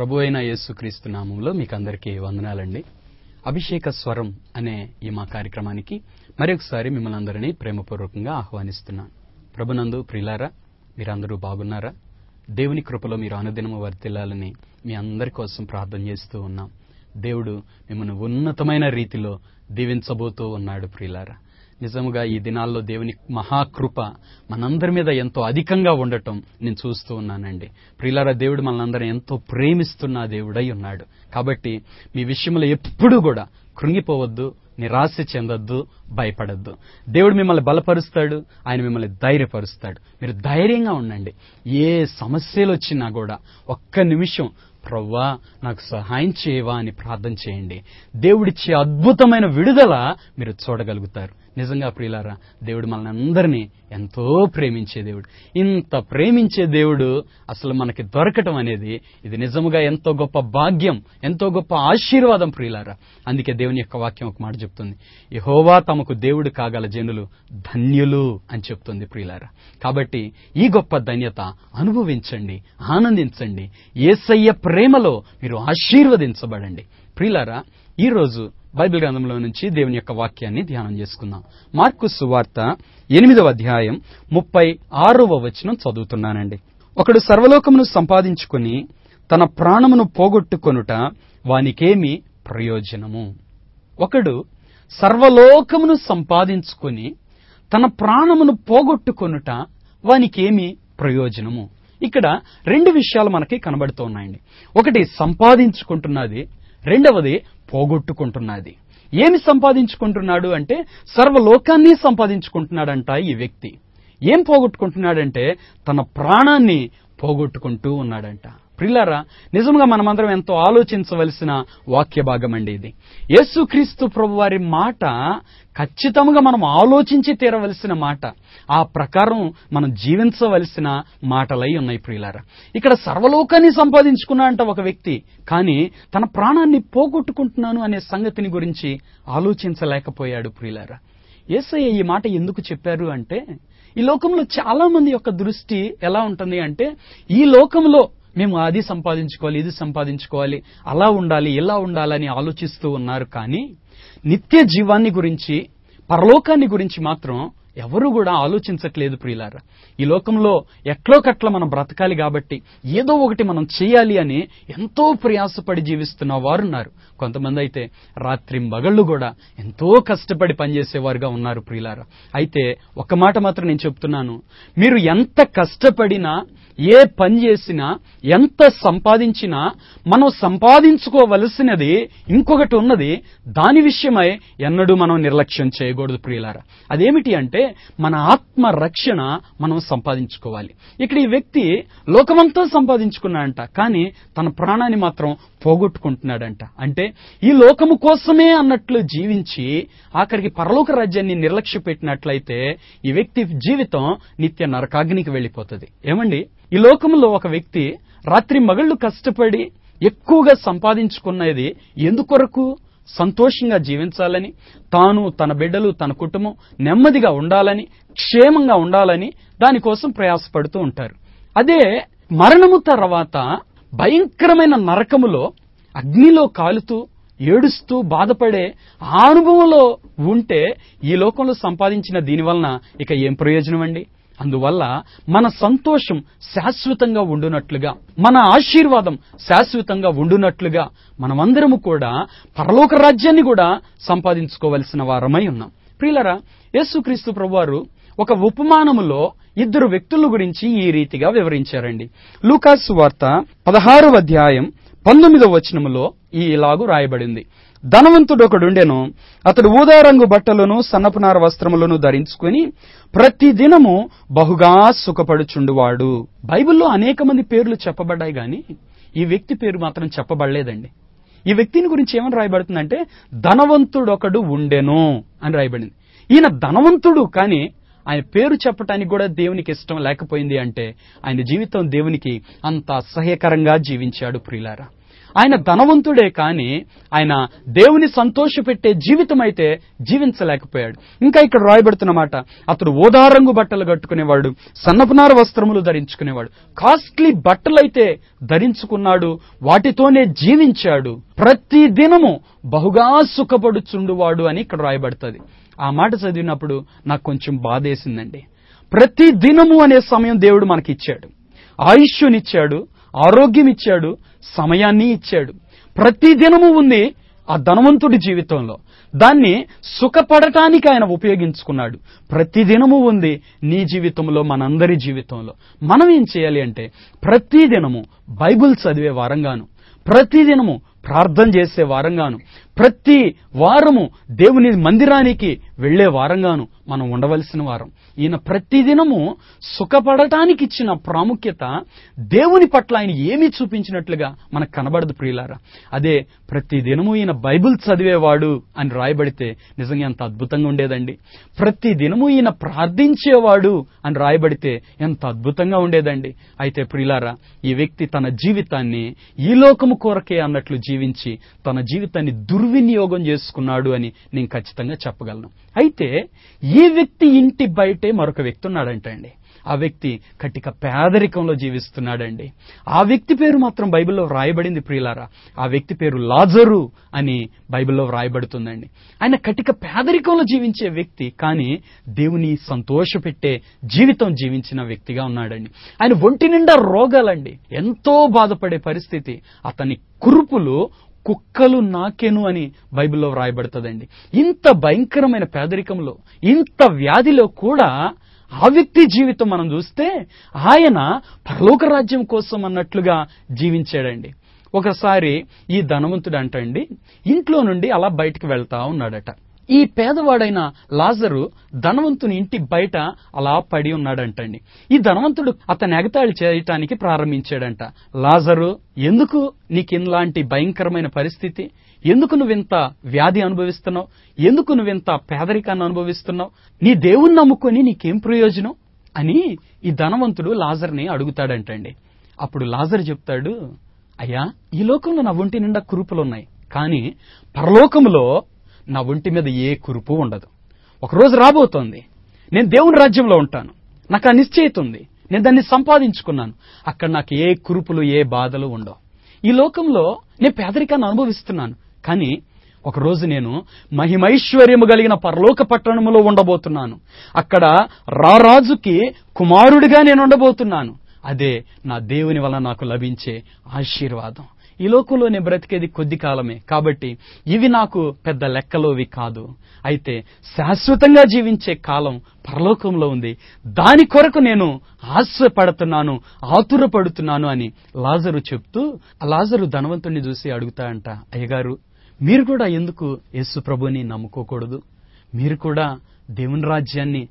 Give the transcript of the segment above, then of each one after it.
ప్రభువైన యేసుక్రీస్తు నామంలో మీకు అందరికీ వందనాలండి. అభిషేక స్వరం అనే ఈ మా కార్యక్రమానికి మరొకసారి మిమ్మల్ని అందరినీ ప్రేమపూర్వకంగా ఆహ్వానిస్తున్నాను. ప్రభునందు ప్రియులారా, మీరందరూ బాగున్నారా? దేవుని కృపలో మీరు అనుదినము వర్ధిల్లాలని మీ అందరి కోసం ప్రార్థన చేస్తూ ఉన్నాం. దేవుడు మిమ్మల్ని ఉన్నతమైన రీతిలో దీవించబోతూ ఉన్నాడు. ప్రియులారా, నిజముగా ఈ దినాల్లో దేవుని మహాకృప మనందరి మీద ఎంతో అధికంగా ఉండటం నేను చూస్తూ ఉన్నానండి. ప్రియులారా, దేవుడు మనందరం ఎంతో ప్రేమిస్తున్న దేవుడై ఉన్నాడు. కాబట్టి మీ విషయంలో ఎప్పుడూ కూడా కృంగిపోవద్దు, నిరాశ చెందొద్దు, భయపడద్దు. దేవుడు మిమ్మల్ని బలపరుస్తాడు, ఆయన మిమ్మల్ని ధైర్యపరుస్తాడు. మీరు ధైర్యంగా ఉండండి. ఏ సమస్యలు వచ్చినా కూడా ఒక్క నిమిషం ప్రవ్వా నాకు సహాయం చేయవా అని ప్రార్థన చేయండి. దేవుడిచ్చే అద్భుతమైన విడుదల మీరు చూడగలుగుతారు. నిజంగా ప్రియులారా, దేవుడు మనల్ని అందరినీ ఎంతో ప్రేమించే దేవుడు. ఇంత ప్రేమించే దేవుడు అసలు మనకి దొరకటం అనేది ఇది నిజముగా ఎంతో గొప్ప భాగ్యం, ఎంతో గొప్ప ఆశీర్వాదం ప్రియులారా. అందుకే దేవుని యొక్క వాక్యం ఒక మాట చెప్తుంది, యెహోవా తమకు దేవుడు కాగల జనులు ధన్యులు అని చెప్తుంది ప్రియులారా. కాబట్టి ఈ గొప్ప ధన్యత అనుభవించండి, ఆనందించండి. యేసయ్య ప్రేమలో మీరు ఆశీర్వదించబడండి. ప్రియులారా, ఈ రోజు బైబిల్ గ్రంథంలో నుంచి దేవుని యొక్క వాక్యాన్ని ధ్యానం చేసుకుందాం. మార్కు సువార్త 8వ అధ్యాయం 36వ వచనం చదువుతున్నానండి. ఒకడు సర్వలోకమును సంపాదించుకుని తన ప్రాణమును పోగొట్టుకొనుట వానికేమి ప్రయోజనము? ఒకడు సర్వలోకమును సంపాదించుకుని తన ప్రాణమును పోగొట్టుకొనుట వానికేమి ప్రయోజనము? ఇక్కడ రెండు విషయాలు మనకి కనబడుతూ ఉన్నాయండి. ఒకటి సంపాదించుకుంటున్నది, రెండవది పోగొట్టుకుంటున్నది. ఏమి సంపాదించుకుంటున్నాడు అంటే సర్వలోకాన్ని సంపాదించుకుంటున్నాడంట ఈ వ్యక్తి. ఏం పోగొట్టుకుంటున్నాడంటే తన ప్రాణాన్ని పోగొట్టుకుంటూ ఉన్నాడంట. ప్రియులారా, నిజంగా మనమందరం ఎంతో ఆలోచించవలసిన వాక్య భాగం అండి ఇది. యేసుక్రీస్తు ప్రభువారి మాట ఖచ్చితంగా మనం ఆలోచించి తీరవలసిన మాట, ఆ ప్రకారం మనం జీవించవలసిన మాటలై ఉన్నాయి ప్రియులారా. ఇక్కడ సర్వలోకాన్ని సంపాదించుకున్నాడంట ఒక వ్యక్తి, కానీ తన ప్రాణాన్ని పోగొట్టుకుంటున్నాను అనే సంగతిని గురించి ఆలోచించలేకపోయాడు ప్రియులారా. యేసయ్య ఈ మాట ఎందుకు చెప్పారు అంటే, ఈ లోకంలో చాలా మంది యొక్క దృష్టి ఎలా ఉంటుంది అంటే, ఈ లోకంలో మేము అది సంపాదించుకోవాలి, ఇది సంపాదించుకోవాలి, అలా ఉండాలి, ఇలా ఉండాలని ఆలోచిస్తూ ఉన్నారు. కానీ నిత్య జీవాన్ని గురించి, పరలోకాన్ని గురించి మాత్రం ఎవరు కూడా ఆలోచించట్లేదు ప్రియులారా. ఈ లోకంలో ఎట్లోకట్ల మనం బ్రతకాలి కాబట్టి ఏదో ఒకటి మనం చేయాలి అని ఎంతో ప్రయాసపడి జీవిస్తున్న వారున్నారు. కొంతమంది అయితే రాత్రింబగళ్ళు కూడా ఎంతో కష్టపడి పనిచేసేవారుగా ఉన్నారు ప్రియులారా. అయితే ఒక మాట మాత్రం నేను చెప్తున్నాను, మీరు ఎంత కష్టపడినా, ఏ పని చేసినా, ఎంత సంపాదించినా మనం సంపాదించుకోవలసినది ఇంకొకటి ఉన్నది. దాని విషయమై ఎన్నడూ మనం నిర్లక్ష్యం చేయకూడదు ప్రియులారా. అదేమిటి అంటే మన ఆత్మ రక్షణ మనం సంపాదించుకోవాలి. ఇక్కడ ఈ వ్యక్తి లోకమంతా సంపాదించుకున్నాడంట, కానీ తన ప్రాణాన్ని మాత్రం పోగొట్టుకుంటున్నాడంట. అంటే ఈ లోకము కోసమే అన్నట్లు జీవించి ఆఖరికి పరలోక రాజ్యాన్ని నిర్లక్ష్య పెట్టినట్లయితే ఈ వ్యక్తి జీవితం నిత్య నరకాగ్నికి వెళ్ళిపోతుంది. ఏమండి, ఈ లోకంలో ఒక వ్యక్తి రాత్రి మగళ్ళు కష్టపడి ఎక్కువగా సంపాదించుకున్నది ఎందుకొరకు? సంతోషంగా జీవించాలని, తాను, తన బిడ్డలు, తన కుటుంబం నెమ్మదిగా ఉండాలని, క్షేమంగా ఉండాలని దానికోసం ప్రయాసపడుతూ ఉంటారు. అదే మరణము తర్వాత భయంకరమైన నరకములో అగ్నిలో కాలుతూ ఏడుస్తూ బాధపడే ఆ అనుభవంలో ఉంటే ఈ లోకంలో సంపాదించిన దీనివలన ఇక ఏం ప్రయోజనం అండి? అందువల్ల మన సంతోషం శాశ్వతంగా ఉండునట్లుగా, మన ఆశీర్వాదం శాశ్వతంగా ఉండునట్లుగా మనమందరము కూడా పరలోక రాజ్యాన్ని కూడా సంపాదించుకోవలసిన వారమై ఉన్నాం. ప్రియులారా, యేసుక్రీస్తు ప్రభువారు ఒక ఉపమానములో ఇద్దరు వ్యక్తుల గురించి ఈ రీతిగా వివరించారండి. లూకాసు సువార్త 16వ అధ్యాయం 19వ వచనములో ఇలాగు రాయబడింది. ధనవంతుడొకడుండెను, అతడు ఊదారంగు బట్టలను సన్నపునార వస్త్రములను ధరించుకుని ప్రతి దినము బహుగా సుఖపడుచుండువాడు. బైబిల్లో అనేక మంది పేర్లు చెప్పబడ్డాయి, గాని ఈ వ్యక్తి పేరు మాత్రం చెప్పబడలేదండి. ఈ వ్యక్తిని గురించి ఏమని రాయబడుతుందంటే ధనవంతుడొకడు ఉండెను అని రాయబడింది. ఈయన ధనవంతుడు, కానీ ఆయన పేరు చెప్పటానికి కూడా దేవునికి ఇష్టం లేకపోయింది. అంటే ఆయన జీవితం దేవునికి అంత అసహ్యకరంగా జీవించాడు ప్రియులారా. ఆయన ధనవంతుడే కానీ ఆయన దేవుని సంతోషపెట్టే జీవితం అయితే జీవించలేకపోయాడు. ఇంకా ఇక్కడ రాయబడుతున్న మాట, అతడు ఓదారంగు బట్టలు కట్టుకునేవాడు, సన్నపునార వస్త్రములు ధరించుకునేవాడు. కాస్ట్లీ బట్టలైతే ధరించుకున్నాడు, వాటితోనే జీవించాడు. ప్రతి దినము బహుగా సుఖపడుచుండువాడు అని ఇక్కడ రాయబడుతుంది. ఆ మాట చదివినప్పుడు నాకు కొంచెం బాధేసిందండి. ప్రతి దినము అనే సమయం దేవుడు మనకిచ్చాడు. ఆయుష్నిచ్చాడు, ఆరోగ్యం ఇచ్చాడు, సమయాన్ని ఇచ్చాడు. ప్రతి దినము ఉంది ఆ ధనవంతుడి జీవితంలో. దాన్ని సుఖపడటానికి ఆయన ఉపయోగించుకున్నాడు. ప్రతి దినము ఉంది నీ జీవితంలో, మనందరి జీవితంలో. మనం ఏం చేయాలి అంటే ప్రతి దినము బైబిల్ చదివే వారంగాను, ప్రతి దినము ప్రార్థన చేసే వారంగాను, ప్రతి వారము దేవుని మందిరానికి వెళ్లే వారంగాను మనం ఉండవలసిన వారం. ఈయన ప్రతిదినము సుఖపడటానికి ఇచ్చిన ప్రాముఖ్యత దేవుని పట్ల ఆయన ఏమీ చూపించినట్లుగా మనకు కనబడదు ప్రియులారా. అదే ప్రతిదినము ఈయన బైబిల్ చదివేవాడు అని రాయబడితే నిజంగా ఎంత అద్భుతంగా ఉండేదండి. ప్రతిదినము ఈయన ప్రార్థించేవాడు అని రాయబడితే ఎంత అద్భుతంగా ఉండేదండి. అయితే ప్రియులారా, ఈ వ్యక్తి తన జీవితాన్ని ఈ లోకము కొరకే అన్నట్లు జీవించి తన జీవితాన్ని దుర్వినియోగం చేసుకున్నాడు అని నేను ఖచ్చితంగా చెప్పగలను. అయితే ఈ వ్యక్తి ఇంటి బయటే మరొక వ్యక్తి ఉన్నాడంటండి. ఆ వ్యక్తి కటిక పేదరికంలో జీవిస్తున్నాడండి. ఆ వ్యక్తి పేరు మాత్రం బైబిల్లో వ్రాయబడింది ప్రియులారా. ఆ వ్యక్తి పేరు లాజరు అని బైబిల్లో వ్రాయబడుతుందండి. ఆయన కటిక పేదరికంలో జీవించే వ్యక్తి, కానీ దేవుని సంతోషపెట్టే జీవితం జీవించిన వ్యక్తిగా ఉన్నాడండి. ఆయన ఒంటి నిండా రోగాలండి, ఎంతో బాధపడే పరిస్థితి. అతని కురుపులు కుక్కలు నాకెను అని బైబిల్లో వ్రాయబడుతుందండి. ఇంత భయంకరమైన పేదరికంలో, ఇంత వ్యాధిలో కూడా ఆ వ్యక్తి జీవితం మనం చూస్తే ఆయన పరలోక రాజ్యం కోసం అన్నట్లుగా జీవించాడండి. ఒకసారి ఈ ధనవంతుడు అంటండి ఇంట్లో నుండి అలా బయటికి వెళ్తా ఉన్నాడట. ఈ పేదవాడైన లాజరు ధనవంతుని ఇంటి బయట అలా పడి ఉన్నాడంటండి. ఈ ధనవంతుడు అతను ఎగతాళి చేయటానికి ప్రారంభించాడంట. లాజరు, ఎందుకు నీకు ఇలాంటి భయంకరమైన పరిస్థితి? ఎందుకు నువ్వింత వ్యాధి అనుభవిస్తున్నావు? ఎందుకు నువ్వింత పేదరికాన్ని అనుభవిస్తున్నావు? నీ దేవుణ్ణి నమ్ముకొని నీకేం ప్రయోజనం అని ఈ ధనవంతుడు లాజర్ని అడుగుతాడంటండి. అప్పుడు లాజరు చెప్తాడు, అయ్యా, ఈ లోకంలో నా ఒంటి నిండా కురుపులున్నాయి, కానీ పరలోకంలో నా ఒంటి మీద ఏ కురుపు ఉండదు. ఒకరోజు రాబోతోంది, నేను దేవుని రాజ్యంలో ఉంటాను. నాకు ఆ నిశ్చయిత ఉంది, నేను దాన్ని సంపాదించుకున్నాను. అక్కడ నాకు ఏ కురుపులు, ఏ బాధలు ఉండవు. ఈ లోకంలో నేను పేదరికాన్ని అనుభవిస్తున్నాను, కానీ ఒకరోజు నేను మహిమైశ్వర్యము కలిగిన పరలోక పట్టణములో ఉండబోతున్నాను. అక్కడ రారాజుకి కుమారుడిగా నేను ఉండబోతున్నాను. అదే నా దేవుని వల్ల నాకు లభించే ఆశీర్వాదం. ఈ లోకంలో నేను బ్రతికేది కొద్ది కాలమే, కాబట్టి ఇవి నాకు పెద్ద లెక్కలోవి కాదు. అయితే శాశ్వతంగా జీవించే కాలం పరలోకంలో ఉంది. దాని కొరకు నేను ఆశపడుతున్నాను, ఆతురపడుతున్నాను అని లాజరు చెప్తూ, ఆ లాజరు ధనవంతుడిని చూసి అడుగుతాడంట, అయ్యగారు, మీరు కూడా ఎందుకు యేసు ప్రభుని నమ్ముకోకూడదు? మీరు కూడా దేవుని రాజ్యాన్ని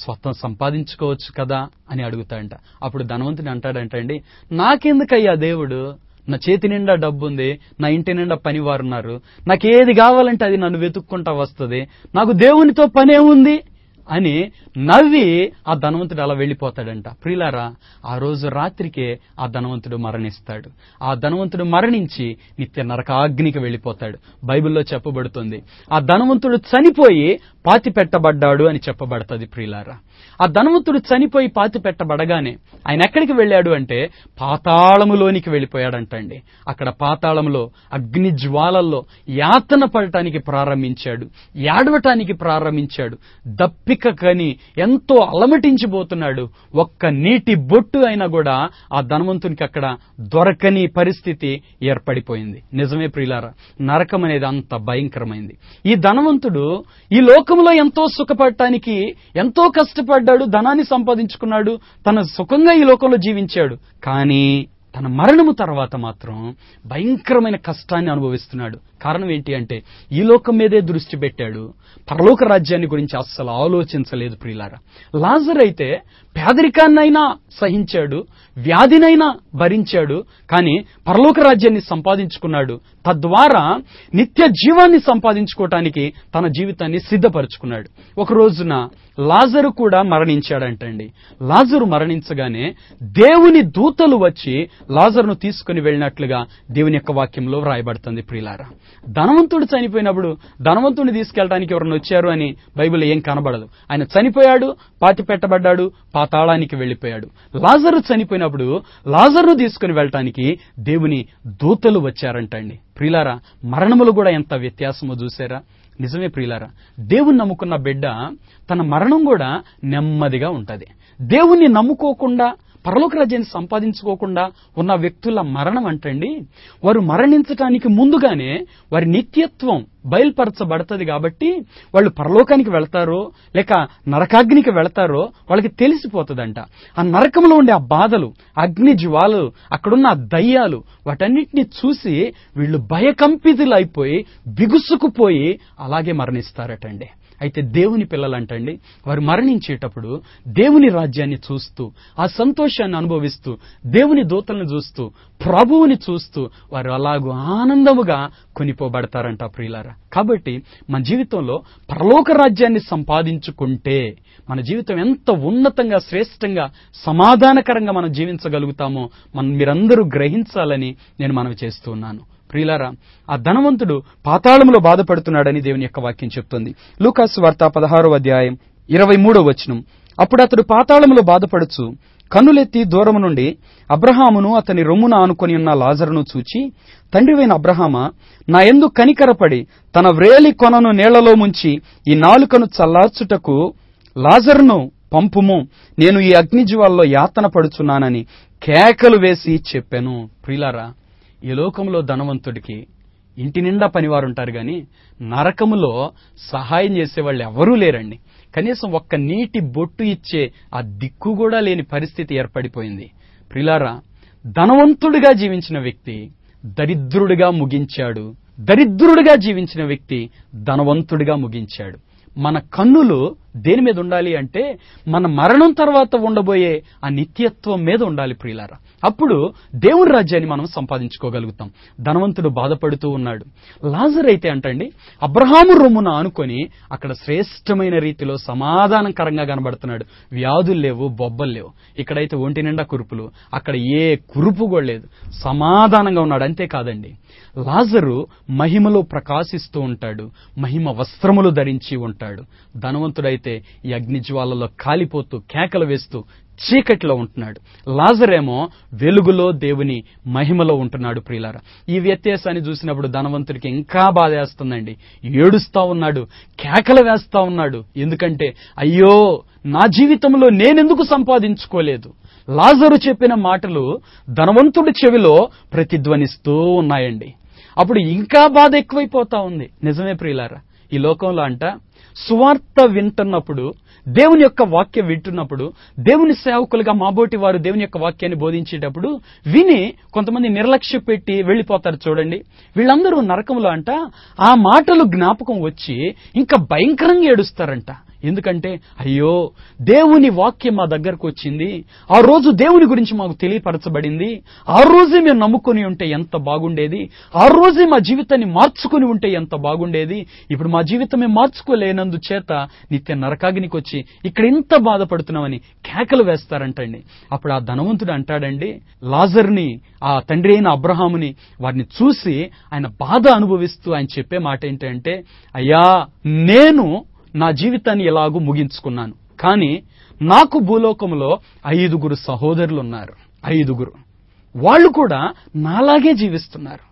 స్వతం సంపాదించుకోవచ్చు కదా అని అడుగుతాడంట. అప్పుడు ధనవంతుని అంటాడంటండి, నాకెందుకయ్యా దేవుడు? నా చేతి నిండా డబ్బు ఉంది, నా ఇంటి నిండా పనివారున్నారు, నాకేది కావాలంటే అది నన్ను వెతుక్కుంటా వస్తుంది, నాకు దేవునితో పనే ఉంది అని నవ్వి ఆ ధనవంతుడు అలా వెళ్ళిపోతాడంట. ప్రియులారా, ఆ రోజు రాత్రికే ఆ ధనవంతుడు మరణిస్తాడు. ఆ ధనవంతుడు మరణించి నిత్య నరకాగ్నికి వెళ్ళిపోతాడు. బైబిల్లో చెప్పబడుతుంది, ఆ ధనవంతుడు చనిపోయి పాతి పెట్టబడ్డాడు అని చెప్పబడుతుంది. ప్రియులారా, ఆ ధనవంతుడు చనిపోయి పాతి పెట్టబడగానే ఆయన ఎక్కడికి వెళ్ళాడు అంటే పాతాళములోనికి వెళ్ళిపోయాడంటండి. అక్కడ పాతాళంలో అగ్ని జ్వాలల్లో యాతన పడటానికి ప్రారంభించాడు, ఏడవటానికి ప్రారంభించాడు. దప్పిక కని ఎంతో అలమటించిపోతున్నాడు. ఒక్క నీటి బొట్టు అయినా కూడా ఆ ధనవంతునికి అక్కడ దొరకని పరిస్థితి ఏర్పడిపోయింది. నిజమే ప్రియులారా, నరకం అనేది అంత భయంకరమైంది. ఈ ధనవంతుడు ఈ లోకంలో ఎంతో సుఖపడటానికి ఎంతో కష్టపడ్డాడు, ధనాన్ని సంపాదించుకున్నాడు, తన సుఖంగా ఈ లోకంలో జీవించాడు. కానీ తన మరణము తర్వాత మాత్రం భయంకరమైన కష్టాన్ని అనుభవిస్తున్నాడు. కారణం ఏంటి అంటే ఈ లోకం మీదే దృష్టి పెట్టాడు, పరలోక రాజ్యాన్ని గురించి అస్సలు ఆలోచించలేదు. ప్రియులారా, లాజరు అయితే పేదరికాన్నైనా సహించాడు, వ్యాధినైనా భరించాడు, కానీ పరలోక రాజ్యాన్ని సంపాదించుకున్నాడు. తద్వారా నిత్య జీవాన్ని సంపాదించుకోవటానికి తన జీవితాన్ని సిద్ధపరుచుకున్నాడు. ఒక రోజున లాజరు కూడా మరణించాడంటండి. లాజరు మరణించగానే దేవుని దూతలు వచ్చి లాజరును తీసుకుని వెళ్ళినట్లుగా దేవుని యొక్క వాక్యంలో వ్రాయబడుతుంది ప్రియులారా. ధనవంతుడు చనిపోయినప్పుడు ధనవంతుడిని తీసుకెళ్ళడానికి ఎవరైనా వచ్చారు అని బైబిల్ ఏం కనబడదు. ఆయన చనిపోయాడు, పాతి పెట్టబడ్డాడు, పాతాళానికి వెళ్ళిపోయాడు. లాజరు చనిపోయినప్పుడు లాజరును తీసుకుని వెళ్ళటానికి దేవుని దూతలు వచ్చారంటండి. ప్రియులారా, మరణములు కూడా ఎంత వ్యత్యాసమో చూసారా? నిజమే ప్రియులారా, దేవుని నమ్ముకున్న బిడ్డ తన మరణం కూడా నెమ్మదిగా ఉంటది. దేవుణ్ణి నమ్ముకోకుండా పరలోక రాజ్యాన్ని సంపాదించుకోకుండా ఉన్న వ్యక్తుల మరణం అంటండి, వారు మరణించటానికి ముందుగానే వారి నిత్యత్వం బయలుపరచబడుతుంది. కాబట్టి వాళ్ళు పరలోకానికి వెళతారో లేక నరకాగ్నికి వెళతారో వాళ్ళకి తెలిసిపోతుందంట. ఆ నరకంలో ఉండే ఆ బాధలు, అగ్ని జ్వాలలు, అక్కడున్న ఆ దయ్యాలు, వాటన్నిటిని చూసి వీళ్ళు భయకంపితులు అయిపోయి బిగుసుకుపోయి అలాగే మరణిస్తారటండి. అయితే దేవుని పిల్లలంటండి, వారు మరణించేటప్పుడు దేవుని రాజ్యాన్ని చూస్తూ, ఆ సంతోషాన్ని అనుభవిస్తూ, దేవుని దూతలను చూస్తూ, ప్రభువుని చూస్తూ వారు అలాగూ ఆనందముగా కొనిపోబడతారంట ప్రియులారా. కాబట్టి మన జీవితంలో పరలోక రాజ్యాన్ని సంపాదించుకుంటే మన జీవితం ఎంత ఉన్నతంగా, శ్రేష్టంగా, సమాధానకరంగా మనం జీవించగలుగుతామో మీరందరూ గ్రహించాలని నేను మనవి చేస్తూ ఉన్నాను. ప్రియులారా, ఆ ధనవంతుడు పాతాళంలో బాధపడుతున్నాడని దేవుని యొక్క వాక్యం చెప్తుంది. లూకాసు వార్త 16వ అధ్యాయం 23వ వచనం. అప్పుడు అతడు పాతాళంలో బాధపడుచు కన్నులెత్తి దూరము నుండి అబ్రహామును అతని రొమ్మున ఆనుకొని ఉన్న లాజరును చూచి, తండ్రివైన అబ్రహామా, నా యందు కనికరపడి తన వ్రేలి కొనను నీళ్లలో ముంచి ఈ నాలుకను చల్లార్చుటకు లాజరును పంపుము, నేను ఈ అగ్నిజ్వాలలో యాతన పడుచున్నానని కేకలు వేసి చెప్పాను. ప్రియులారా, ఈ లోకంలో ధనవంతుడికి ఇంటి నిండా పనివారుంటారు గాని నరకములో సహాయం చేసేవాళ్ళు ఎవరూ లేరండి. కనీసం ఒక్క నీటి బొట్టు ఇచ్చే ఆ దిక్కు కూడా లేని పరిస్థితి ఏర్పడిపోయింది. ప్రియులారా, ధనవంతుడిగా జీవించిన వ్యక్తి దరిద్రుడిగా ముగించాడు, దరిద్రుడిగా జీవించిన వ్యక్తి ధనవంతుడిగా ముగించాడు. మన కన్నులు దేని మీద ఉండాలి అంటే మన మరణం తర్వాత ఉండబోయే ఆ నిత్యత్వం మీద ఉండాలి ప్రియులారా. అప్పుడు దేవుని రాజ్యాన్ని మనం సంపాదించుకోగలుగుతాం. ధనవంతుడు బాధపడుతూ ఉన్నాడు. లాజరు అయితే అంటండి, అబ్రహాము రొమ్మున ఆనుకొని అక్కడ శ్రేష్టమైన రీతిలో సమాధానకరంగా కనబడుతున్నాడు. వ్యాధులు లేవు, బొబ్బలు లేవు. ఇక్కడైతే ఒంటి నిండా కురుపులు, అక్కడ ఏ కురుపు కూడా లేదు, సమాధానంగా ఉన్నాడు. అంతేకాదండి, లాజరు మహిమలో ప్రకాశిస్తూ ఉంటాడు, మహిమ వస్త్రములు ధరించి ఉంటాడు. ధనవంతుడైతే ఈ అగ్నిజ్వాలలో కాలిపోతూ కేకలు వేస్తూ చీకటిలో ఉంటున్నాడు. లాజరేమో వెలుగులో దేవుని మహిమలో ఉంటున్నాడు. ప్రియులారా, ఈ వ్యత్యాసాన్ని చూసినప్పుడు ధనవంతుడికి ఇంకా బాధేస్తుందండి. ఏడుస్తా ఉన్నాడు, కేకలు వేస్తా ఉన్నాడు. ఎందుకంటే అయ్యో, నా జీవితంలో నేనెందుకు సంపాదించుకోలేదు? లాజరు చెప్పిన మాటలు ధనవంతుడి చెవిలో ప్రతిధ్వనిస్తూ ఉన్నాయండి. అప్పుడు ఇంకా బాధ ఎక్కువైపోతా ఉంది. నిజమే ప్రియులారా, ఈ లోకంలో అంట సువార్త వింటున్నప్పుడు, దేవుని యొక్క వాక్యం వింటున్నప్పుడు, దేవుని సేవకులుగా మాబోటి వారు దేవుని యొక్క వాక్యాన్ని బోధించేటప్పుడు విని కొంతమంది నిర్లక్ష్య పెట్టి వెళ్ళిపోతారు చూడండి. వీళ్ళందరూ నరకంలో అంట ఆ మాటలు జ్ఞాపకం వచ్చి ఇంకా భయంకరంగా ఏడుస్తారంట. ఎందుకంటే అయ్యో, దేవుని వాక్యం మా దగ్గరకు వచ్చింది, ఆ రోజు దేవుని గురించి మాకు తెలియపరచబడింది, ఆ రోజే మేము నమ్ముకుని ఉంటే ఎంత బాగుండేది, ఆ రోజే మా జీవితాన్ని మార్చుకుని ఉంటే ఎంత బాగుండేది, ఇప్పుడు మా జీవితమే మార్చుకోలేనందు చేత నిత్య నరకాగ్నికి వచ్చి ఇక్కడ ఇంత బాధపడుతున్నామని కేకలు వేస్తారంటండి. అప్పుడు ఆ ధనవంతుడు అంటాడండి, లాజర్ని, ఆ తండ్రి అయిన అబ్రహాముని వారిని చూసి ఆయన బాధ అనుభవిస్తూ ఆయన చెప్పే మాట ఏంటంటే, అయ్యా, నేను నా జీవితాన్ని ఎలాగూ ముగించుకున్నాను, కానీ నాకు భూలోకంలో 5 సహోదరులు ఉన్నారు. 5 వాళ్ళు కూడా నాలాగే జీవిస్తున్నారు.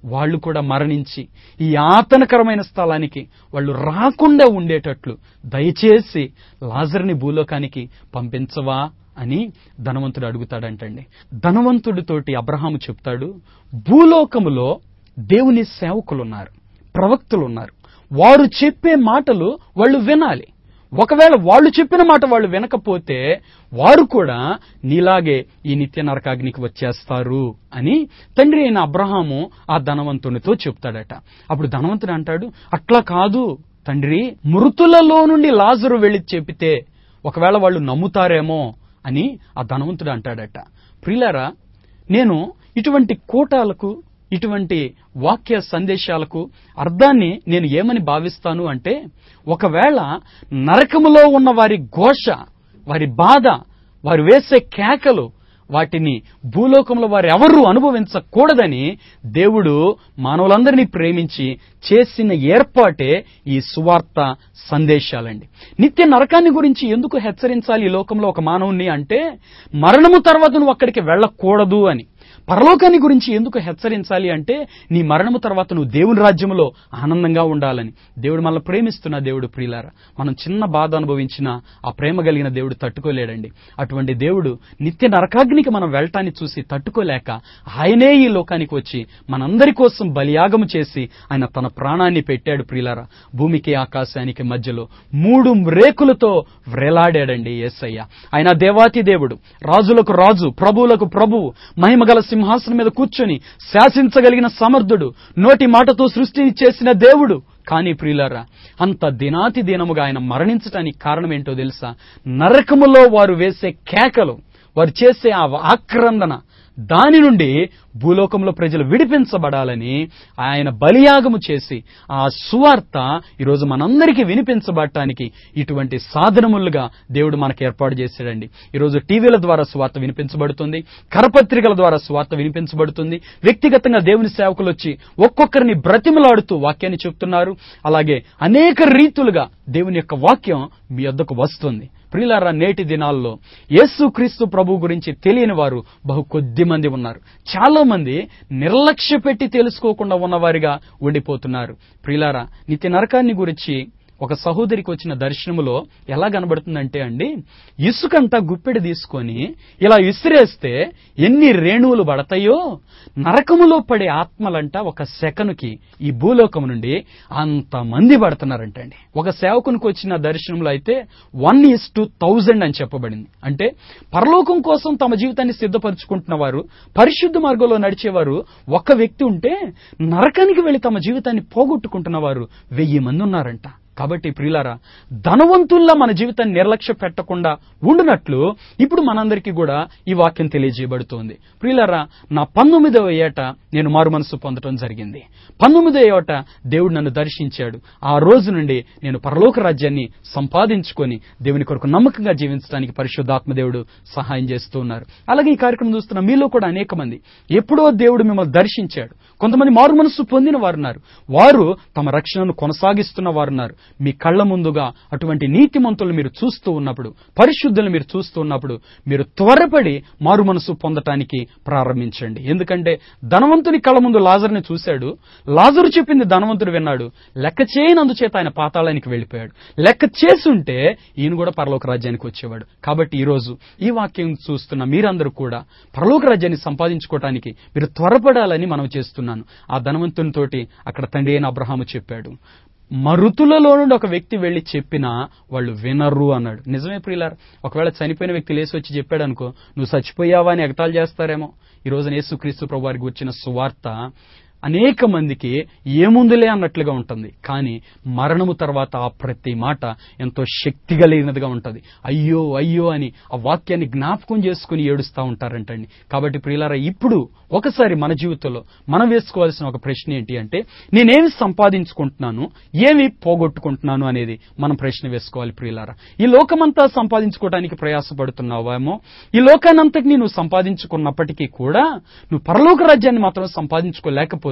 వాళ్ళు కూడా మరణించి ఈ యాతనకరమైన స్థలానికి వాళ్ళు రాకుండా ఉండేటట్లు దయచేసి లాజర్ని భూలోకానికి పంపించవా అని ధనవంతుడు అడుగుతాడంటండి. ధనవంతుడితోటి అబ్రహాము చెప్తాడు, భూలోకములో దేవుని సేవకులున్నారు, ప్రవక్తలున్నారు. వారు చెప్పే మాటలు వాళ్ళు వినాలి. ఒకవేళ వాళ్ళు చెప్పిన మాట వాళ్ళు వినకపోతే వారు కూడా నీలాగే ఈ నిత్య నరకాగ్నికి వచ్చేస్తారు అని తండ్రి అయిన అబ్రహాము ఆ ధనవంతునితో చెప్తాడట. అప్పుడు ధనవంతుడు అంటాడు, అట్లా కాదు తండ్రి, మృతులలో నుండి లాజరు వెళ్ళి చెబితే ఒకవేళ వాళ్ళు నమ్ముతారేమో అని ఆ ధనవంతుడు అంటాడట. ప్రియులారా, నేను ఇటువంటి కూటాలకు, ఇటువంటి వాక్య సందేశాలకు అర్థాన్ని నేను ఏమని భావిస్తాను అంటే, ఒకవేళ నరకములో ఉన్న వారి ఘోష, వారి బాధ, వారు వేసే కేకలు, వాటిని భూలోకంలో వారు ఎవరూ అనుభవించకూడదని దేవుడు మానవులందరినీ ప్రేమించి చేసిన ఏర్పాటే ఈ సువార్త సందేశాలండి. నిత్య నరకాన్ని గురించి ఎందుకు హెచ్చరించాలి ఈ లోకంలో ఒక మానవుణ్ణి అంటే, మరణము తర్వాత నువ్వు అక్కడికి వెళ్ళకూడదు అని. పరలోకాన్ని గురించి ఎందుకు హెచ్చరించాలి అంటే, నీ మరణము తర్వాత నువ్వు దేవుని రాజ్యంలో ఆనందంగా ఉండాలని. దేవుడు మనల్ని ప్రేమిస్తున్న దేవుడు ప్రియులారా. మనం చిన్న బాధ అనుభవించినా ఆ ప్రేమ కలిగిన దేవుడు తట్టుకోలేడండి. అటువంటి దేవుడు నిత్య నరకాగ్నికి మనం వెళ్ళటాన్ని చూసి తట్టుకోలేక ఆయనే ఈ లోకానికి వచ్చి మనందరి కోసం బలియాగము చేసి ఆయన తన ప్రాణాన్ని పెట్టాడు ప్రియులారా. భూమికి ఆకాశానికి మధ్యలో 3 రేకులతో వ్రేలాడాడండి యేసయ్య. ఆయన దేవాతి దేవుడు, రాజులకు రాజు, ప్రభువులకు ప్రభువు, మహిమగల సింహాసనం మీద కూర్చొని శాసించగలిగిన సమర్థుడు, నోటి మాటతో సృష్టిని చేసిన దేవుడు. కానీ ప్రియులారా, అంత దినాతి దినముగా ఆయన మరణించటానికి కారణం ఏంటో తెలుసా? నరకములో వారు వేసే కేకలు, వారు చేసే ఆ ఆక్రందన, దాని నుండి భూలోకంలో ప్రజలు విడిపించబడాలని ఆయన బలియాగము చేసి ఆ సువార్త ఈరోజు మనందరికీ వినిపించబడటానికి ఇటువంటి సాధనములుగా దేవుడు మనకు ఏర్పాటు చేశాడండి. ఈరోజు టీవీల ద్వారా సువార్త వినిపించబడుతుంది, కరపత్రికల ద్వారా సువార్త వినిపించబడుతుంది. వ్యక్తిగతంగా దేవుని సేవకులు వచ్చి ఒక్కొక్కరిని బ్రతిమలాడుతూ వాక్యాన్ని చెప్తున్నారు. అలాగే అనేక రీతులుగా దేవుని యొక్క వాక్యం మీ వద్దకు వస్తుంది. ప్రియులారా, నేటి దినాల్లో యేసుక్రీస్తు ప్రభు గురించి తెలియని వారు బహు కొద్ది మంది ఉన్నారు. చాలా మంది నిర్లక్ష్య పెట్టి తెలుసుకోకుండా ఉన్నవారిగా ఉండిపోతున్నారు. ప్రియులారా, నిత్య నరకాన్ని గురించి ఒక సహోదరికి వచ్చిన దర్శనములో ఎలా కనబడుతుందంటే అండి, ఇసుకంతా గుప్పెడి తీసుకొని ఇలా విసిరేస్తే ఎన్ని రేణువులు పడతాయో, నరకములో పడే ఆత్మలంట ఒక సెకనుకి ఈ భూలోకం నుండి అంతమంది పడుతున్నారంటండి. ఒక సేవకునికి వచ్చిన దర్శనంలో అయితే 1:1000 అని చెప్పబడింది. అంటే పరలోకం కోసం తమ జీవితాన్ని సిద్ధపరచుకుంటున్న వారు, పరిశుద్ధ మార్గంలో నడిచేవారు ఒక వ్యక్తి ఉంటే, నరకానికి వెళ్లి తమ జీవితాన్ని పోగొట్టుకుంటున్న వారు 1000 మంది ఉన్నారంట. కాబట్టి ప్రియులారా, ధనవంతుల్లా మన జీవితాన్ని నిర్లక్ష్య పెట్టకుండా ఉండునట్లు ఇప్పుడు మనందరికీ కూడా ఈ వాక్యం తెలియజేయబడుతోంది. ప్రియులారా, నా 19వ ఏట నేను మారు మనసు పొందడం జరిగింది. 19వ ఏట దేవుడు నన్ను దర్శించాడు. ఆ రోజు నుండి నేను పరలోక రాజ్యాన్ని సంపాదించుకొని దేవుని కొరకు నమ్మకంగా జీవించడానికి పరిశుద్ధాత్మ దేవుడు సహాయం చేస్తూ ఉన్నారు. అలాగే ఈ కార్యక్రమం చూస్తున్న మీలో కూడా అనేక మంది ఎప్పుడో దేవుడు మిమ్మల్ని దర్శించాడు. కొంతమంది మారు మనసు పొందిన వారున్నారు, వారు తమ రక్షణను కొనసాగిస్తున్న వారున్నారు. మీ కళ్ల ముందుగా అటువంటి నీతిమంతులు మీరు చూస్తూ ఉన్నప్పుడు, పరిశుద్ధులు మీరు చూస్తూ ఉన్నప్పుడు, మీరు త్వరపడి మారు మనసు పొందటానికి ప్రారంభించండి. ఎందుకంటే ధనవంతుని కళ్ళ ముందు లాజరుని చూశాడు, లాజరు చెప్పింది ధనవంతుడు విన్నాడు, లెక్క చేయనందుచేత ఆయన పాతాళానికి వెళ్ళిపోయాడు. లెక్క చేసుంటే ఈయన కూడా పరలోక రాజ్యానికి వచ్చేవాడు. కాబట్టి ఈరోజు ఈ వాక్యం చూస్తున్న మీరందరూ కూడా పరలోక రాజ్యాన్ని సంపాదించుకోవటానికి మీరు త్వరపడాలని మనం చేస్తున్నాను. ఆ ధనవంతునితోటి అక్కడ తండ్రి అయిన అబ్రహాము చెప్పాడు, మరుతులలో నుండి ఒక వ్యక్తి వెళ్లి చెప్పినా వాళ్ళు వినరు అన్నాడు. నిజమే ప్రియులారా, ఒకవేళ చనిపోయిన వ్యక్తి లేచి వచ్చి చెప్పాడు అనుకో, నువ్వు చచ్చిపోయావా అని ఎగతాళి చేస్తారేమో. ఈ రోజున యేసుక్రీస్తు ప్రభు వారికి వచ్చిన సువార్త అనేక మందికి ఏముందులే అన్నట్లుగా ఉంటుంది. కానీ మరణము తర్వాత ఆ ప్రతి మాట ఎంతో శక్తి కలిగినదిగా ఉంటుంది. అయ్యో అయ్యో అని ఆ వాక్యాన్ని జ్ఞాపకం చేసుకుని ఏడుస్తూ ఉంటారంటండి. కాబట్టి ప్రియులారా, ఇప్పుడు ఒకసారి మన జీవితంలో మనం వేసుకోవాల్సిన ఒక ప్రశ్న ఏంటి అంటే, నేనేమి సంపాదించుకుంటున్నాను, ఏమి పోగొట్టుకుంటున్నాను అనేది మనం ప్రశ్న వేసుకోవాలి. ప్రియులారా, ఈ లోకమంతా సంపాదించుకోవడానికి ప్రయాసపడుతున్నావేమో, ఈ లోకానంతటినీ నువ్వు సంపాదించుకున్నప్పటికీ కూడా నువ్వు పరలోక రాజ్యాన్ని మాత్రం సంపాదించుకోలేకపోతే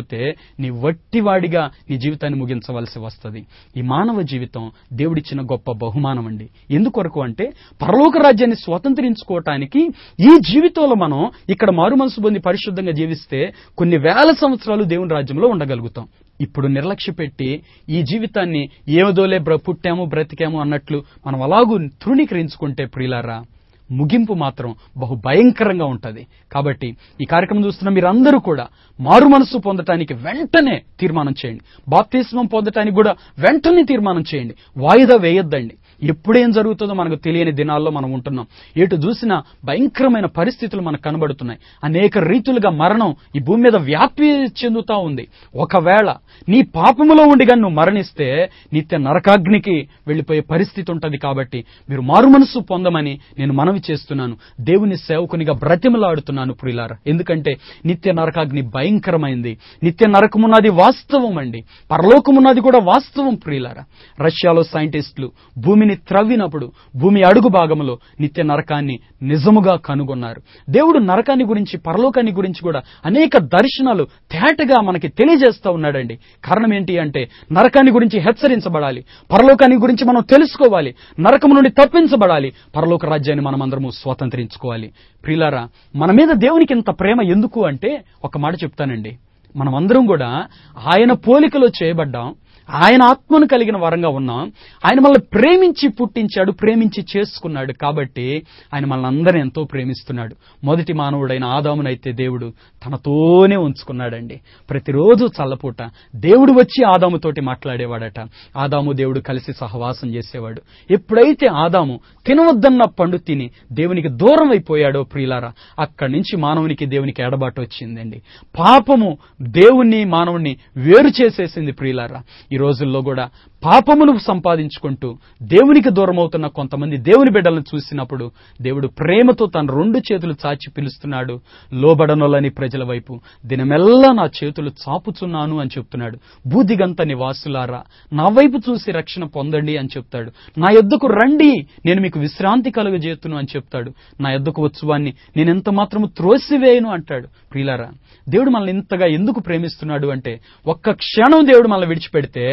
నీ వట్టివాడిగా నీ జీవితాన్ని ముగించవలసి వస్తుంది. ఈ మానవ జీవితం దేవుడిచ్చిన గొప్ప బహుమానం అండి. ఎందుకొరకు అంటే, పరలోక రాజ్యాన్ని స్వతంత్రించుకోవటానికి ఈ జీవితంలో మనం ఇక్కడ మారు మనసు పొంది పరిశుద్ధంగా జీవిస్తే కొన్ని వేల సంవత్సరాలు దేవుని రాజ్యంలో ఉండగలుగుతాం. ఇప్పుడు నిర్లక్ష్య పెట్టి ఈ జీవితాన్ని ఏమదోలే పుట్టాము బ్రతికాము అన్నట్లు మనం అలాగూ తృణీకరించుకుంటే ప్రియులారా, ముగింపు మాత్రం బహు భయంకరంగా ఉంటుంది. కాబట్టి ఈ కార్యక్రమం చూస్తున్న మీరందరూ కూడా మారు మనసు పొందటానికి వెంటనే తీర్మానం చేయండి. బాప్తిస్మం పొందటానికి కూడా వెంటనే తీర్మానం చేయండి. వాయిదా వేయొద్దండి. ఎప్పుడేం జరుగుతుందో మనకు తెలియని దినాల్లో మనం ఉంటున్నాం. ఎటు చూసినా భయంకరమైన పరిస్థితులు మనకు కనబడుతున్నాయి. అనేక రీతులుగా మరణం ఈ భూమి మీద వ్యాప్తి చెందుతా ఉంది. ఒకవేళ నీ పాపములో ఉండిగా నువ్వు మరణిస్తే నిత్య నరకాగ్నికి వెళ్లిపోయే పరిస్థితి ఉంటుంది. కాబట్టి మీరు మారు మనసు పొందమని నేను మనవి మనవి చేస్తున్నాను, దేవుని సేవకునిగా బ్రతిమలాడుతున్నాను ప్రియులారా. ఎందుకంటే నిత్య నరకాగ్ని భయంకరమైంది. నిత్య నరకమున్నది వాస్తవం అండి, పరలోకమున్నది కూడా వాస్తవం ప్రియులారా. రష్యాలో సైంటిస్టులు భూమిని త్రవ్వినప్పుడు భూమి అడుగు భాగంలో నిత్య నరకాన్ని నిజముగా కనుగొన్నారు. దేవుడు నరకాన్ని గురించి, పరలోకాన్ని గురించి కూడా అనేక దర్శనాలు తేటగా మనకి తెలియజేస్తూ ఉన్నాడండి. కారణం ఏంటి అంటే నరకాన్ని గురించి హెచ్చరించబడాలి, పరలోకాన్ని గురించి మనం తెలుసుకోవాలి, నరకము నుండి తప్పించబడాలి, పరలోక రాజ్యాన్ని మనం అందరము స్వతంత్రించుకోవాలి. ప్రియులారా, మన మీద దేవునికి ఇంత ప్రేమ ఎందుకు అంటే ఒక మాట చెప్తానండి. మనమందరం కూడా ఆయన పోలికలో చేయబడ్డాం, ఆయన ఆత్మను కలిగిన వరంగా ఉన్నాం. ఆయన మనల్ని ప్రేమించి పుట్టించాడు, ప్రేమించి చేసుకున్నాడు. కాబట్టి ఆయన మనల్ని అందరినీ ఎంతో ప్రేమిస్తున్నాడు. మొదటి మానవుడైన ఆదామునైతే దేవుడు తనతోనే ఉంచుకున్నాడండి. ప్రతిరోజు చల్లపూట దేవుడు వచ్చి ఆదాముతోటి మాట్లాడేవాడట. ఆదాము దేవుడు కలిసి సహవాసం చేసేవాడు. ఎప్పుడైతే ఆదాము తినవద్దన్న పండు తిని దేవునికి దూరం అయిపోయాడో ప్రియులారా, అక్కడి నుంచి మానవునికి దేవునికి ఎడబాటు వచ్చిందండి. పాపము దేవుణ్ణి మానవుణ్ణి వేరు చేసేసింది ప్రియులారా. ఈ రోజుల్లో కూడా పాపమును సంపాదించుకుంటూ దేవునికి దూరం అవుతున్న కొంతమంది దేవుని బిడ్డలను చూసినప్పుడు దేవుడు ప్రేమతో తన 2 చేతులు చాచి పిలుస్తున్నాడు. లోబడనొల్లని ప్రజల వైపు దినమెల్లా నా చేతులు చాపుచున్నాను అని చెప్తున్నాడు. బూదిగంత నివాసులారా, నా వైపు చూసి రక్షణ పొందండి అని చెప్తాడు. నా యొద్దకు రండి, నేను మీకు విశ్రాంతి కలుగజేతును అని చెప్తాడు. నా యొద్దకు వచ్చువాన్ని నేను ఎంత మాత్రము త్రోసివేయను అంటాడు. ప్రియులారా, దేవుడు మనల్ని ఇంతగా ఎందుకు ప్రేమిస్తున్నాడు అంటే ఒక్క క్షణం దేవుడు మనల్ని విడిచిపెడితే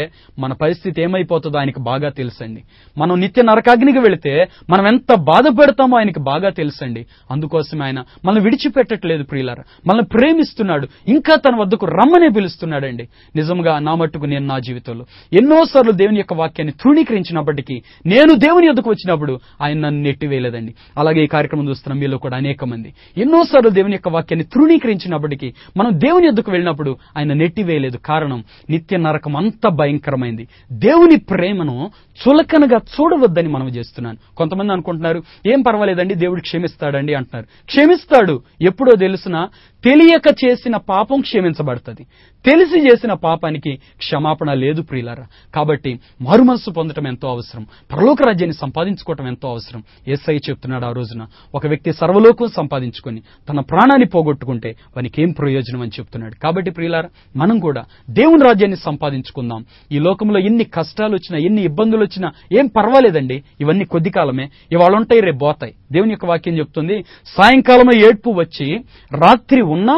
మన పరిస్థితి ఏమైపోతుందో ఆయనకు బాగా తెలుసండి. మనం నిత్య నరకాగ్నికి వెళితే మనం ఎంత బాధపడతామో ఆయనకు బాగా తెలుసండి. అందుకోసం ఆయన మనల్ని విడిచిపెట్టట్లేదు ప్రియులారా, మనల్ని ప్రేమిస్తున్నాడు. ఇంకా తన వద్దకు రమ్మనే పిలుస్తున్నాడండి. నిజంగా నా మట్టుకు నేను నా జీవితంలో ఎన్నోసార్లు దేవుని యొక్క వాక్యాన్ని తృణీకరించినప్పటికీ, నేను దేవుని యొద్దకు వచ్చినప్పుడు ఆయన నన్ను నెట్టివేయలేదండి. అలాగే ఈ కార్యక్రమం చూస్తున్న మీలో కూడా అనేక మంది ఎన్నోసార్లు దేవుని యొక్క వాక్యాన్ని తృణీకరించినప్పటికీ మనం దేవుని యొద్దకు వెళ్ళినప్పుడు ఆయన నెట్టివేయలేదు. కారణం నిత్య నరకం అంత భయంకరమైంది. దేవుని ప్రేమను చులకనగా చూడవద్దని మనం చేస్తున్నాను. కొంతమంది అనుకుంటున్నారు, ఏం పర్వాలేదండి దేవుడు క్షమిస్తాడండి అంటున్నారు. క్షమిస్తాడు. ఎప్పుడో తెలుసునా, తెలియక చేసిన పాపం క్షమించబడుతుంది, తెలిసి చేసిన పాపానికి క్షమాపణ లేదు ప్రియులారా. కాబట్టి మారుమనస్సు పొందటం ఎంతో అవసరం, పరలోక రాజ్యాన్ని సంపాదించుకోవటం ఎంతో అవసరం. యేసయ్య చెప్తున్నాడు, ఆ రోజున ఒక వ్యక్తి సర్వలోకం సంపాదించుకొని తన ప్రాణాన్ని పోగొట్టుకుంటే వానికి ఏం ప్రయోజనం అని చెప్తున్నాడు. కాబట్టి ప్రియులారా, మనం కూడా దేవుని రాజ్యాన్ని సంపాదించుకుందాం. ఈ లోకంలో ఎన్ని కష్టాలు వచ్చినా, ఎన్ని ఇబ్బందులు వచ్చినా ఏం పర్వాలేదండి, ఇవన్నీ కొద్ది కాలమే, ఇవాళ ఉంటాయి, రేపు పోతాయి. దేవుని యొక్క వాక్యం చెప్తుంది, సాయంకాలమే ఏడ్పు వచ్చి రాత్రి ఉన్నా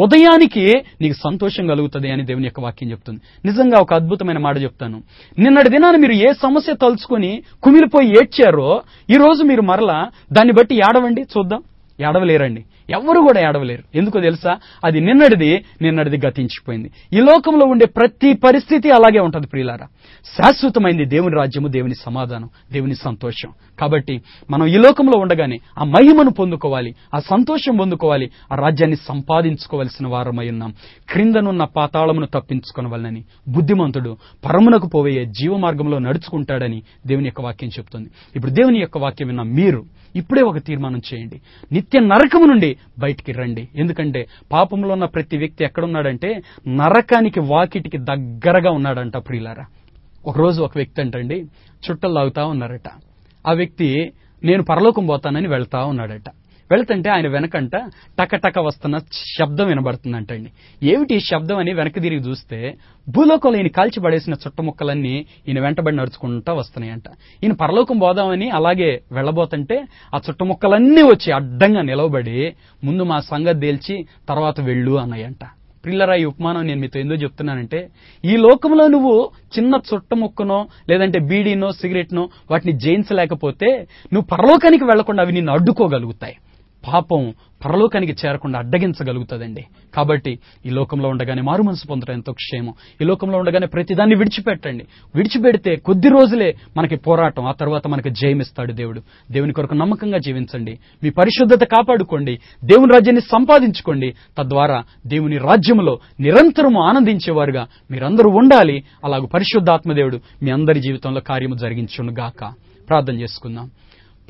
ఉదయానికి నీకు సంతోషం కలుగుతుంది అని దేవుని యొక్క వాక్యం చెప్తుంది. నిజంగా ఒక అద్భుతమైన మాట చెప్తాను. నిన్నటి దినాన్ని మీరు ఏ సమస్య తలుచుకొని కుమిలిపోయి ఏడ్చారో ఈ రోజు మీరు మరలా దాన్ని బట్టి ఏడవండి చూద్దాం. ఏడవలేరండి, ఎవరు కూడా ఏడవలేరు. ఎందుకో తెలుసా, అది నిన్నటిది గతించిపోయింది. ఈ లోకంలో ఉండే ప్రతి పరిస్థితి అలాగే ఉంటుంది ప్రియులారా. శాశ్వతమైంది దేవుని రాజ్యము, దేవుని సమాధానం, దేవుని సంతోషం. కాబట్టి మనం ఈ లోకంలో ఉండగానే ఆ మహిమను పొందుకోవాలి, ఆ సంతోషం పొందుకోవాలి, ఆ రాజ్యాన్ని సంపాదించుకోవలసిన వారమై ఉన్నాం. క్రిందనున్న పాతాళమును తప్పించుకోవాలని బుద్ధిమంతుడు పరమునకు పోయే జీవ మార్గంలో నడుచుకుంటాడని దేవుని యొక్క వాక్యం చెప్తుంది. ఇప్పుడు దేవుని యొక్క వాక్యం విన్న మీరు ఇప్పుడే ఒక తీర్మానం చేయండి, నిత్య నరకము నుండి బయటికి రండి. ఎందుకంటే పాపంలో ఉన్న ప్రతి వ్యక్తి ఎక్కడున్నాడంటే నరకానికి వాకిటికి దగ్గరగా ఉన్నాడంట ప్రియులారా. ఒకరోజు ఒక వ్యక్తి అంటండి చుట్టలు తాగుతా ఉన్నారట. ఆ వ్యక్తి నేను పరలోకం పోతానని వెళ్తా ఉన్నాడట. వెళ్తుంటే ఆయన వెనకంట టకటక వస్తున్న శబ్దం వినబడుతుందంటండి. ఏమిటి శబ్దం అని వెనక్కి తిరిగి చూస్తే భూలోకంలో ఈయన కాల్చి పడేసిన చుట్టముక్కలన్నీ ఈయన వెంటబడి నడుచుకుంటా వస్తున్నాయంట. ఈయన పరలోకం పోదామని అలాగే వెళ్ళబోతుంటే ఆ చుట్టముక్కలన్నీ వచ్చి అడ్డంగా నిలవబడి ముందు మా సంగతి తేల్చి తర్వాత వెళ్ళు అన్నాయంట. ప్రియులారా, ఈ ఉపమానం నేను మీతో ఎందుకు చెప్తున్నానంటే, ఈ లోకంలో నువ్వు చిన్న చుట్ట ముక్కనో లేదంటే బీడీనో సిగరెట్నో వాటిని జయించలేకపోతే నువ్వు పరలోకానికి వెళ్లకుండా అవి నిన్ను అడ్డుకోగలుగుతాయి. పాపం పరలోకానికి చేరకుండా అడ్డగించగలుగుతుందండి. కాబట్టి ఈ లోకంలో ఉండగానే మారు మనసు పొందడం ఎంతో క్షేమం. ఈ లోకంలో ఉండగానే ప్రతిదాన్ని విడిచిపెట్టండి. విడిచిపెడితే కొద్ది రోజులే మనకి పోరాటం, ఆ తర్వాత మనకి జయమిస్తాడు దేవుడు. దేవుని కొరకు నమ్మకంగా జీవించండి, మీ పరిశుద్ధత కాపాడుకోండి, దేవుని రాజ్యాన్ని సంపాదించుకోండి. తద్వారా దేవుని రాజ్యంలో నిరంతరము ఆనందించేవారుగా మీరందరూ ఉండాలి. అలాగూ పరిశుద్ధాత్మదేవుడు మీ అందరి జీవితంలో కార్యము జరిగించును గాక. ప్రార్థన చేసుకుందాం.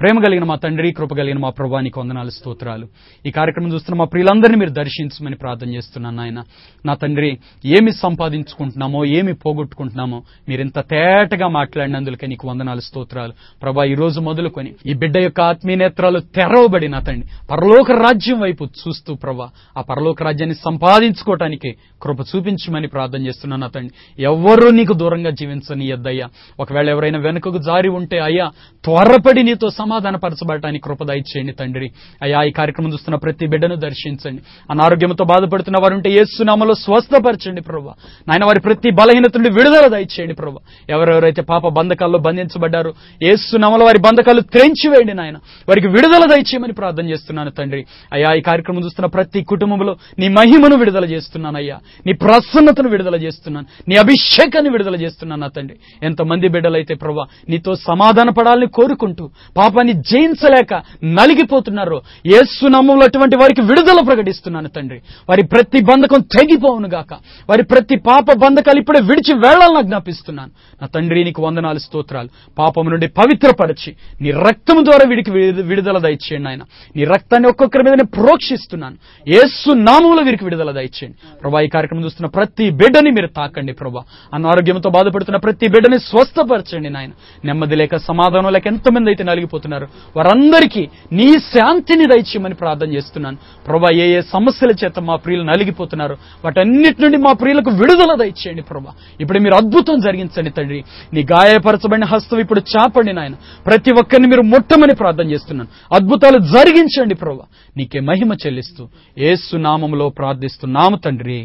ప్రేమ కలిగిన మా తండ్రి, కృప కలిగిన మా ప్రభువా, నీకు వందనాలు, స్తోత్రాలు. ఈ కార్యక్రమం చూస్తున్న మా ప్రియులందరినీ మీరు దర్శించమని ప్రార్థన చేస్తున్నాను నాయన. నా తండ్రి, ఏమి సంపాదించుకుంటున్నామో, ఏమి పోగొట్టుకుంటున్నామో మీరు ఇంత తేటగా మాట్లాడినందుకే నీకు వందనాలు, స్తోత్రాలు. ప్రభా, ఈ రోజు మొదలుకొని ఈ బిడ్డ యొక్క ఆత్మీయ నేత్రాలు తెరవబడి నా తండ్రి పరలోక రాజ్యం వైపు చూస్తూ ప్రభా, ఆ పరలోక రాజ్యాన్ని సంపాదించుకోవటానికి కృప చూపించమని ప్రార్థన చేస్తున్నాను నా తండ్రి. ఎవ్వరూ నీకు దూరంగా జీవించనీయద్దయ్యా. ఒకవేళ ఎవరైనా వెనుకకు జారి ఉంటే అయ్యా, త్వరపడి నీతో సమాధానపరచబడటానికి కృప దయచేయండి తండ్రి. అయ్యా, ఈ కార్యక్రమం చూస్తున్న ప్రతి బిడ్డను దర్శించండి. అనారోగ్యంతో బాధపడుతున్న వారు ఉంటే యేసు నామములో స్వస్థపరచండి ప్రభా. నాయన, వారి ప్రతి బలహీనత నుండి విడుదల దయచేయండి ప్రభా. ఎవరెవరైతే పాప బంధకాల్లో బంధించబడ్డారో యేసు నామములో వారి బంధకాలు త్రెంచివేయండి నాయన. వారికి విడుదల దయచేయమని ప్రార్థన చేస్తున్నాను తండ్రి. అయ్యా, ఈ కార్యక్రమం చూస్తున్న ప్రతి కుటుంబంలో నీ మహిమను విడుదల చేస్తున్నాను అయ్యా. నీ ప్రసన్నతను విడుదల చేస్తున్నాను. నీ అభిషేకాన్ని విడుదల చేస్తున్నాను నా తండ్రి. ఎంతమంది బిడ్డలైతే ప్రభా నీతో సమాధాన పడాలని కోరుకుంటూ పాపాన్ని జయించలేక నలిగిపోతున్నారో యేసు నామములో అటువంటి వారికి విడుదల ప్రకటిస్తున్నాను తండ్రి. వారి ప్రతి బంధకం తెగిపోవును గాక. వారి ప్రతి పాప బంధకాలు ఇప్పుడే విడిచి వేళాలను ఆజ్ఞాపిస్తున్నాను నా తండ్రి. నీకు వందనాలు, స్తోత్రాలు. పాపము నుండి పవిత్రపరిచి నీ రక్తము ద్వారా వీడికి విడుదల దయచేయండి ఆయన. నీ రక్తాన్ని ఒక్కొక్కరి మీద ప్రోక్షిస్తున్నాను. యేసు నామములో వీరికి విడుదల దయచేయండి ప్రభా. ఈ కార్యక్రమం చూస్తున్న ప్రతి బిడ్డని మీరు తాకండి ప్రభా. అనారోగ్యంతో బాధపడుతున్న ప్రతి బిడ్డని స్వస్థపరచండి నాయన. నెమ్మది లేక, సమాధానం లేక ఎంతమంది అయితే నలిగిపోతున్నారు వారందరికీ నీ శాంతిని దయచేయమని ప్రార్థన చేస్తున్నాను ప్రభా. ఏ ఏ సమస్యల చేత మా ప్రియులు నలిగిపోతున్నారు వాటన్నిటి నుండి మా ప్రియులకు విడుదల దయచేయండి ప్రభా. ఇప్పుడు మీరు అద్భుతం జరిగించండి తండ్రి. నీ గాయపరచబడిన హస్తం ఇప్పుడు చాపండి నాయన. ప్రతి ఒక్కరిని మీరు ముట్టమని ప్రార్థన చేస్తున్నాను. అద్భుతాలు జరిగించండి ప్రభా. నీకే మహిమ చెల్లిస్తూ యేసు నామములో ప్రార్థిస్తున్నాము తండ్రి.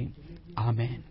ఆమేన్.